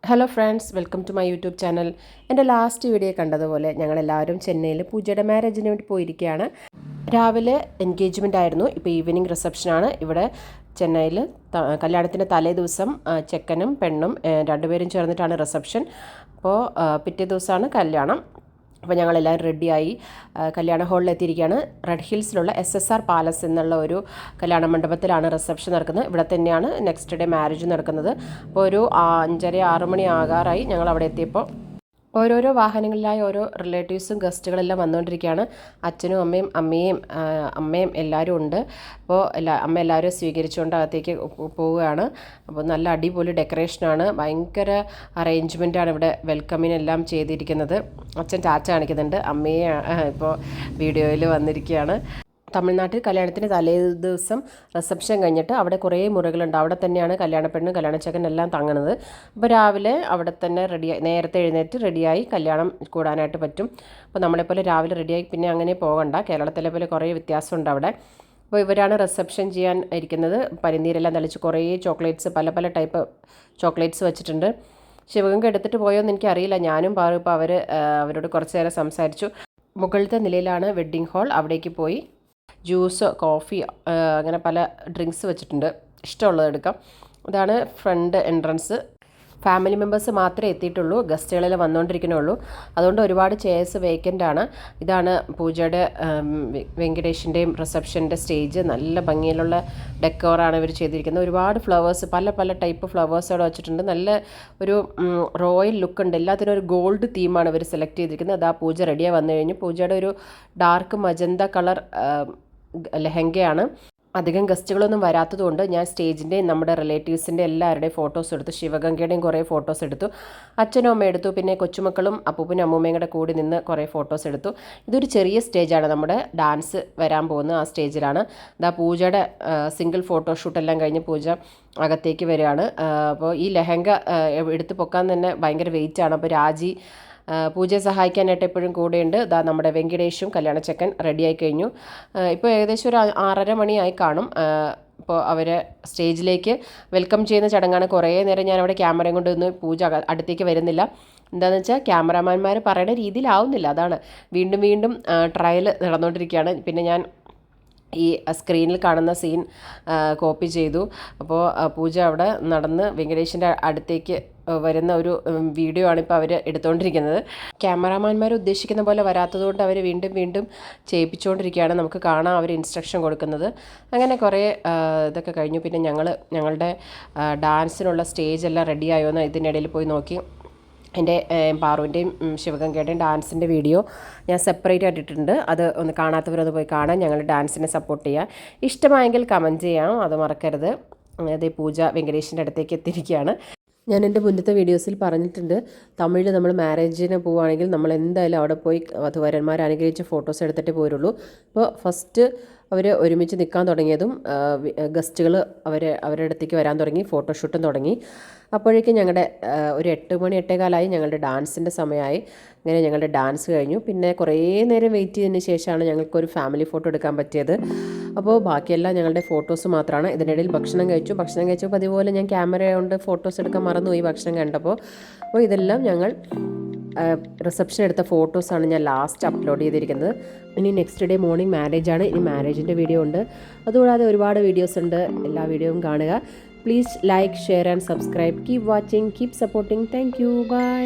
Hello friends, welcome to my YouTube channel. എൻ്റെ last video കണ്ടതുപോലെ ഞങ്ങളെല്ലാവരും ചെന്നൈയിൽ പൂജയുടെ മാരേജിന് വേണ്ടി പോയിരിക്കുകയാണ്. രാവിലെ എൻഗേജ്മെൻ്റ് ആയിരുന്നു, ഇപ്പോൾ ഈവനിങ് റിസപ്ഷനാണ്. ഇവിടെ ചെന്നൈയിൽ കല്യാണത്തിൻ്റെ തലേ ദിവസം ചെക്കനും പെണ്ണും രണ്ടുപേരും ചേർന്നിട്ടാണ് റിസപ്ഷൻ. അപ്പോൾ പിറ്റേ ദിവസമാണ് കല്യാണം. അപ്പോൾ ഞങ്ങളെല്ലാവരും റെഡിയായി കല്യാണ ഹാളിൽ എത്തിയിരിക്കുകയാണ്. റെഡ് ഹിൽസിലുള്ള SSR പാലസ് എന്നുള്ള ഒരു കല്യാണ മണ്ഡപത്തിലാണ് റിസപ്ഷൻ നടക്കുന്നത്. ഇവിടെ തന്നെയാണ് നെക്സ്റ്റ് ഡേ മാരേജ് നടക്കുന്നത്. അപ്പോൾ ഒരു 5:30-6 മണി ആകാറായി ഞങ്ങൾ അവിടെ എത്തിയപ്പോൾ. ഓരോരോ വാഹനങ്ങളിലായി ഓരോ റിലേറ്റീവ്സും ഗസ്റ്റുകളെല്ലാം വന്നുകൊണ്ടിരിക്കുകയാണ്. അച്ഛനും അമ്മയും എല്ലാവരും ഉണ്ട്. അപ്പോൾ അമ്മ എല്ലാവരും സ്വീകരിച്ചുകൊണ്ട് അകത്തേക്ക് പോവുകയാണ്. അപ്പോൾ നല്ല അടിപൊളി ഡെക്കറേഷനാണ്, ഭയങ്കര അറേഞ്ച്മെൻറ്റാണ് ഇവിടെ വെൽക്കമിനെല്ലാം ചെയ്തിരിക്കുന്നത്. അച്ഛൻ ടാറ്റ കാണിക്കുന്നുണ്ട്, അമ്മയെ ഇപ്പോൾ വീഡിയോയിൽ വന്നിരിക്കുകയാണ്. തമിഴ്നാട്ടിൽ കല്യാണത്തിന് തലേ ദിവസം റിസപ്ഷൻ കഴിഞ്ഞിട്ട് അവിടെ കുറേ മുറികളുണ്ട്. അവിടെ തന്നെയാണ് കല്യാണപ്പെണ്ണ് കല്യാണച്ചക്കൻ എല്ലാം തങ്ങുന്നത്. അപ്പോൾ രാവിലെ അവിടെ തന്നെ നേരത്തെ എഴുന്നേറ്റ് റെഡിയായി കല്യാണം കൂടാനായിട്ട് പറ്റും. അപ്പോൾ നമ്മളെപ്പോലെ രാവിലെ റെഡിയായി പിന്നെ അങ്ങനെ പോകണ്ട. കേരളത്തിലെ പോലെ കുറേ വ്യത്യാസമുണ്ട് അവിടെ. അപ്പോൾ ഇവരാണ് റിസപ്ഷൻ ചെയ്യാൻ ഇരിക്കുന്നത്. പനിനീരെല്ലാം തളിച്ച് കുറേ ചോക്ലേറ്റ്സ്, പല പല ടൈപ്പ് ചോക്ലേറ്റ്സ് വെച്ചിട്ടുണ്ട്. ശിവഗംഗ എടുത്തിട്ട് പോയോന്ന് എനിക്കറിയില്ല. ഞാനും പാറും ഇപ്പോൾ അവരോട് കുറച്ച് നേരം സംസാരിച്ചു. മുകളിലത്തെ നിലയിലാണ് വെഡ്ഡിങ് ഹാൾ. അവിടേക്ക് പോയി ജ്യൂസ്, കോഫി, അങ്ങനെ പല ഡ്രിങ്ക്സ് വെച്ചിട്ടുണ്ട്. ഇഷ്ടമുള്ളത് എടുക്കാം. ഇതാണ് ഫ്രണ്ട് എൻട്രൻസ്. ഫാമിലി മെമ്പേഴ്സ് മാത്രമേ എത്തിയിട്ടുള്ളൂ, ഗസ്റ്റുകളെല്ലാം വന്നുകൊണ്ടിരിക്കണുള്ളൂ. അതുകൊണ്ട് ഒരുപാട് ചെയർസ് വേക്കൻ്റ് ആണ്. ഇതാണ് പൂജയുടെ വെങ്കടേഷിൻ്റെയും റിസപ്ഷൻ്റെ സ്റ്റേജ്. നല്ല ഭംഗിയിലുള്ള ഡെക്കോറാണ് ഇവർ ചെയ്തിരിക്കുന്നത്. ഒരുപാട് ഫ്ലവേഴ്സ്, പല പല ടൈപ്പ് ഫ്ലവേഴ്സ് അവിടെ വെച്ചിട്ടുണ്ട്. നല്ല ഒരു റോയൽ ലുക്ക് ഉണ്ട്. എല്ലാത്തിനും ഒരു ഗോൾഡ് തീമാണ് ഇവർ സെലക്ട് ചെയ്തിരിക്കുന്നത്. അതാ പൂജ റെഡിയായി വന്നു കഴിഞ്ഞു. പൂജയുടെ ഒരു ഡാർക്ക് മജന്ത കളർ ലെഹങ്കയാണ്. അധികം ഗസ്റ്റുകളൊന്നും വരാത്തതുകൊണ്ട് ഞാൻ സ്റ്റേജിൻ്റെയും നമ്മുടെ റിലേറ്റീവ്സിൻ്റെ എല്ലാവരുടെയും ഫോട്ടോസ് എടുത്തു. ശിവഗംഗയുടെയും കുറേ ഫോട്ടോസ് എടുത്തു. അച്ഛനും അമ്മയും എടുത്തു. പിന്നെ കൊച്ചുമക്കളും അപ്പൂപ്പനും അമ്മൂമ്മയും കൂടെ കൂടി നിന്ന് കുറേ ഫോട്ടോസ് എടുത്തു. ഇതൊരു ചെറിയ സ്റ്റേജാണ്, നമ്മുടെ ഡാൻസ് വരാൻ പോകുന്ന ആ സ്റ്റേജിലാണ്. ഇതാ പൂജയുടെ സിംഗിൾ ഫോട്ടോഷൂട്ടെല്ലാം കഴിഞ്ഞ് പൂജ അകത്തേക്ക് വരികയാണ്. അപ്പോൾ ഈ ലെഹങ്ക എടുത്ത് പൊക്കാൻ തന്നെ ഭയങ്കര വെയിറ്റാണ്. അപ്പോൾ രാജി പൂജയെ സഹായിക്കാനായിട്ട് എപ്പോഴും കൂടെയുണ്ട്. ഇതാ നമ്മുടെ വെങ്കടേഷും കല്യാണച്ചക്കൻ റെഡിയായി കഴിഞ്ഞു. ഇപ്പോൾ ഏകദേശം ഒരു 6:30 മണിയായി കാണും. ഇപ്പോൾ അവരെ സ്റ്റേജിലേക്ക് വെൽക്കം ചെയ്യുന്ന ചടങ്ങാണ്. കുറേ നേരം ഞാൻ അവിടെ ക്യാമറയും കൊണ്ട് നിന്ന് പൂജ അടുത്തേക്ക് വരുന്നില്ല. എന്താണെന്ന് വെച്ചാൽ ക്യാമറാമാന്മാർ പറയുന്ന രീതിയിലാവുന്നില്ല. അതാണ് വീണ്ടും വീണ്ടും ട്രയൽ നടന്നുകൊണ്ടിരിക്കുകയാണ്. പിന്നെ ഞാൻ ഈ സ്ക്രീനിൽ കാണുന്ന സീൻ കോപ്പി ചെയ്തു. അപ്പോൾ പൂജ അവിടെ നടന്ന് വെങ്കടേഷിൻ്റെ അടുത്തേക്ക് വരുന്ന ഒരു വീഡിയോ ആണ് ഇപ്പോൾ അവർ എടുത്തുകൊണ്ടിരിക്കുന്നത്. ക്യാമറാമാന്മാർ ഉദ്ദേശിക്കുന്ന പോലെ വരാത്തതുകൊണ്ട് അവർ വീണ്ടും വീണ്ടും ചെയ്യിപ്പിച്ചുകൊണ്ടിരിക്കുകയാണ്. നമുക്ക് കാണാം അവർ ഇൻസ്ട്രക്ഷൻ കൊടുക്കുന്നത്. അങ്ങനെ കുറേ ഇതൊക്കെ കഴിഞ്ഞു. പിന്നെ ഞങ്ങളുടെ ഡാൻസിനുള്ള സ്റ്റേജ് എല്ലാം റെഡിയായോ എന്ന് ഇതിനിടയിൽ പോയി നോക്കി. എൻ്റെ പാറുവിൻ്റെയും ശിവഗംഗയുടെയും ഡാൻസിൻ്റെ വീഡിയോ ഞാൻ സെപ്പറേറ്റ് ആയിട്ടിട്ടുണ്ട്. അത് ഒന്ന് കാണാത്തവരൊന്ന് പോയി കാണാൻ, ഞങ്ങൾ ഡാൻസിനെ സപ്പോർട്ട് ചെയ്യുക. ഇഷ്ടമായെങ്കിൽ കമൻറ്റ് ചെയ്യാം, അത് മറക്കരുത്. അതേ പൂജ വെങ്കടേഷിൻ്റെ അടുത്തേക്ക് എത്തിയിരിക്കുകയാണ്. ഞാൻ എൻ്റെ മുന്നത്തെ വീഡിയോസിൽ പറഞ്ഞിട്ടുണ്ട്, തമിഴിൽ നമ്മൾ മാരേജിന് പോവുകയാണെങ്കിൽ നമ്മൾ എന്തായാലും അവിടെ പോയി വധുവരന്മാർ അനുഗ്രഹിച്ച ഫോട്ടോസ് എടുത്തിട്ടേ പോരുള്ളൂ. അപ്പോൾ ഫസ്റ്റ് അവർ ഒരുമിച്ച് നിൽക്കാൻ തുടങ്ങിയതും ഗസ്റ്റുകൾ അവരുടെ അടുത്തേക്ക് വരാൻ തുടങ്ങി, ഫോട്ടോഷൂട്ടും തുടങ്ങി. അപ്പോഴേക്കും ഞങ്ങളുടെ ഒരു 8 മണി 8:15 ഞങ്ങളുടെ ഡാൻസിൻ്റെ സമയമായി. അങ്ങനെ ഞങ്ങളുടെ ഡാൻസ് കഴിഞ്ഞു. പിന്നെ കുറേ നേരം വെയിറ്റ് ചെയ്തതിന് ശേഷമാണ് ഞങ്ങൾക്കൊരു ഫാമിലി ഫോട്ടോ എടുക്കാൻ പറ്റിയത്. അപ്പോൾ ബാക്കിയെല്ലാം ഞങ്ങളുടെ ഫോട്ടോസ് മാത്രമാണ്. ഇതിനിടയിൽ ഭക്ഷണം കഴിച്ചപ്പോൾ അതുപോലെ ഞാൻ ക്യാമറ കൊണ്ട് ഫോട്ടോസ് എടുക്കാൻ മറന്നുപോയി ഭക്ഷണം കണ്ടപ്പോൾ. അപ്പോൾ ഇതെല്ലാം ഞങ്ങൾ റിസപ്ഷൻ എടുത്ത ഫോട്ടോസാണ് ഞാൻ ലാസ്റ്റ് അപ്ലോഡ് ചെയ്തിരിക്കുന്നത്. ഇനി നെക്സ്റ്റ് ഡേ മോർണിംഗ് മാരേജാണ്. ഇനി മാരേജിൻ്റെ വീഡിയോ ഉണ്ട്. അതുകൂടാതെ ഒരുപാട് വീഡിയോസ് ഉണ്ട്. എല്ലാ വീഡിയോയും കാണുക. Please like, share and subscribe. Keep watching, keep supporting. Thank you. By.